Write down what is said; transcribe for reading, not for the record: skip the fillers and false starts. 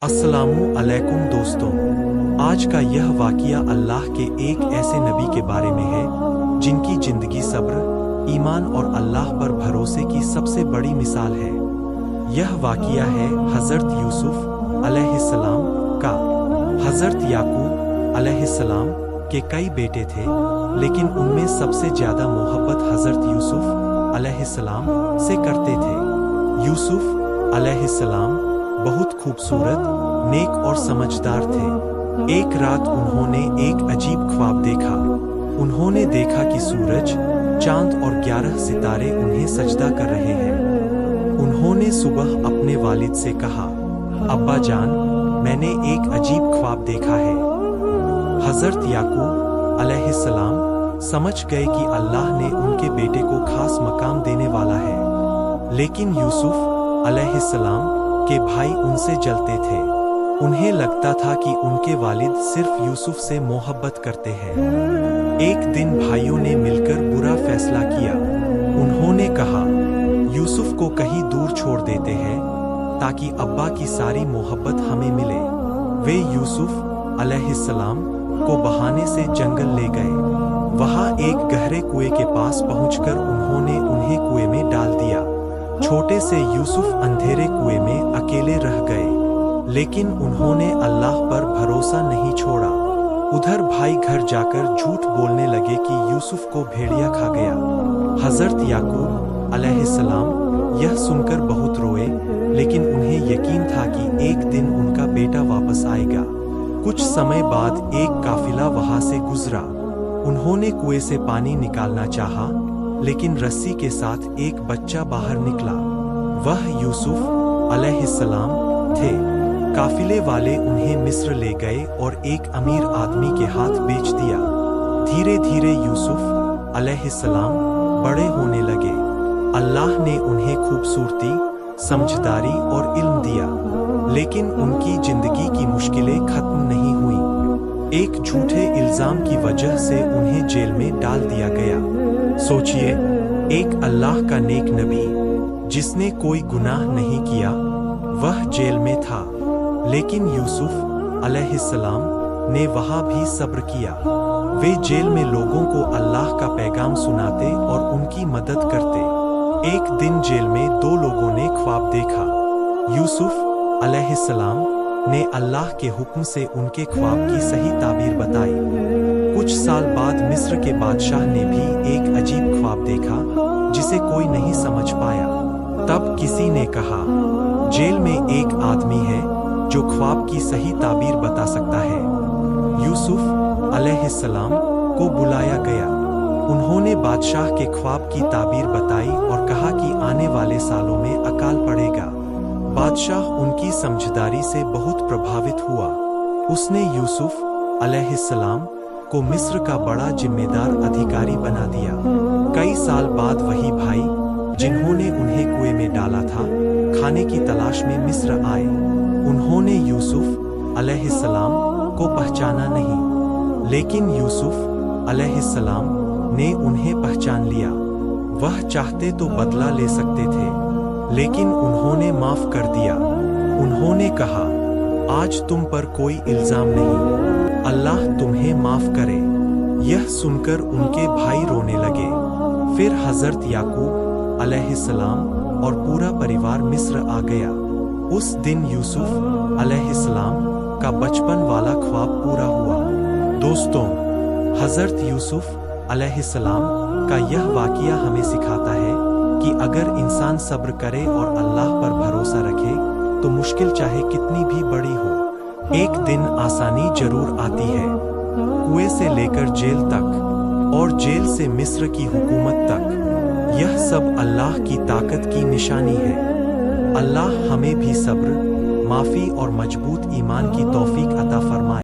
अस्सलामु अलैकुम दोस्तों, आज का यह वाक़या अल्लाह के एक ऐसे नबी के बारे में है जिनकी जिंदगी सब्र, ईमान और अल्लाह पर भरोसे की सबसे बड़ी मिसाल है। यह वाक़या है हज़रत यूसुफ अलैहिस्सलाम का। हज़रत याकूब अलैहिस्सलाम के कई बेटे थे, लेकिन उनमें सबसे ज़्यादा मोहब्बत हज़रत यूसुफ अलैहिस्सलाम से करते थे। यूसुफ अलैहिस्सलाम बहुत खूबसूरत, नेक और समझदार थे। एक रात उन्होंने एक अजीब ख्वाब देखा। उन्होंने देखा कि सूरज, चांद और 11 सितारे उन्हें सजदा कर रहे हैं। उन्होंने सुबह अपने वालिद से कहा, अब्बा जान, मैंने एक अजीब ख्वाब देखा है। हज़रत याकूब अलैहिस्सलाम समझ गए कि अल्लाह ने उनके बेटे को खास मकाम देने वाला है। लेकिन यूसुफ अलैहिस्सलाम के भाई उनसे जलते थे। उन्हें लगता था कि उनके वालिद सिर्फ यूसुफ से मोहब्बत करते हैं। एक दिन भाइयों ने मिलकर बुरा फैसला किया। उन्होंने कहा, यूसुफ को कहीं दूर छोड़ देते हैं ताकि अब्बा की सारी मोहब्बत हमें मिले। वे यूसुफ अलैहिस्सलाम को बहाने से जंगल ले गए। वहां एक गहरे कुएं के पास पहुंचकर उन्होंने उन्हें कुएं में डाल दिया। छोटे से यूसुफ अंधेरे कुएं में अकेले रह गए, लेकिन उन्होंने अल्लाह पर भरोसा नहीं छोड़ा। उधर भाई घर जाकर झूठ बोलने लगे कि यूसुफ को भेड़िया खा गया। हज़रत याकूब अलैहिस्सलाम यह सुनकर बहुत रोए, लेकिन उन्हें यकीन था कि एक दिन उनका बेटा वापस आएगा। कुछ समय बाद एक काफिला वहां से गुजरा। उन्होंने कुएं से पानी निकालना चाहा, लेकिन रस्सी के साथ एक बच्चा बाहर निकला। वह यूसुफ अलैहिस्सलाम थे। काफिले वाले उन्हें मिस्र ले गए और एक अमीर आदमी के हाथ बेच दिया। धीरे धीरे यूसुफ अलैहिस्सलाम बड़े होने लगे। अल्लाह ने उन्हें खूबसूरती, समझदारी और इल्म दिया, लेकिन उनकी जिंदगी की मुश्किलें खत्म नहीं हुई। एक झूठे इल्जाम की वजह से उन्हें जेल में डाल दिया गया। सोचिए, एक अल्लाह का नेक नबी जिसने कोई गुनाह नहीं किया, वह जेल में था। लेकिन यूसुफ अलैहिस्सलाम ने वहां भी सब्र किया। वे जेल में लोगों को अल्लाह का पैगाम सुनाते और उनकी मदद करते। एक दिन जेल में दो लोगों ने ख्वाब देखा। यूसुफ अलैहिस्सलाम ने अल्लाह के हुक्म से उनके ख्वाब की सही ताबीर बताई। कुछ साल बाद मिस्र के बादशाह ने भी एक अजीब ख्वाब देखा जिसे कोई नहीं समझ पाया। तब किसी ने कहा, जेल में एक आदमी है जो ख्वाब की सही ताबीर बता सकता है। यूसुफ अलैहिस्सलाम को बुलाया गया। उन्होंने बादशाह के ख्वाब की ताबीर बताई और कहा कि आने वाले सालों में अकाल पड़ेगा। बादशाह उनकी समझदारी से बहुत प्रभावित हुआ। उसने यूसुफ अलैहिस्सलाम को मिस्र का बड़ा जिम्मेदार अधिकारी बना दिया। कई साल बाद वही भाई जिन्होंने उन्हें कुएं में डाला था, खाने की तलाश में मिस्र आए। उन्होंने यूसुफ अलैहिस्सलाम को पहचाना नहीं, लेकिन यूसुफ अलैहिस्सलाम ने उन्हें पहचान लिया। वह चाहते तो बदला ले सकते थे, लेकिन उन्होंने माफ कर दिया। उन्होंने कहा, आज तुम पर कोई इल्जाम नहीं, अल्लाह तुम्हें माफ करे। यह सुनकर उनके भाई रोने लगे। फिर हज़रत याकूब अलैहिस्सलाम और पूरा परिवार मिस्र आ गया। उस दिन यूसुफ अलैहिस्सलाम का बचपन वाला ख्वाब पूरा हुआ। दोस्तों, हज़रत यूसुफ अलैहिस्सलाम का यह वाक़या हमें सिखाता है कि अगर इंसान सब्र करे और अल्लाह पर भरोसा रखे, तो मुश्किल चाहे कितनी भी बड़ी हो, एक दिन आसानी जरूर आती है। कुएं से लेकर जेल तक और जेल से मिस्र की हुकूमत तक, यह सब अल्लाह की ताकत की निशानी है। अल्लाह हमें भी सब्र, माफ़ी और मजबूत ईमान की तौफीक अता फरमाए।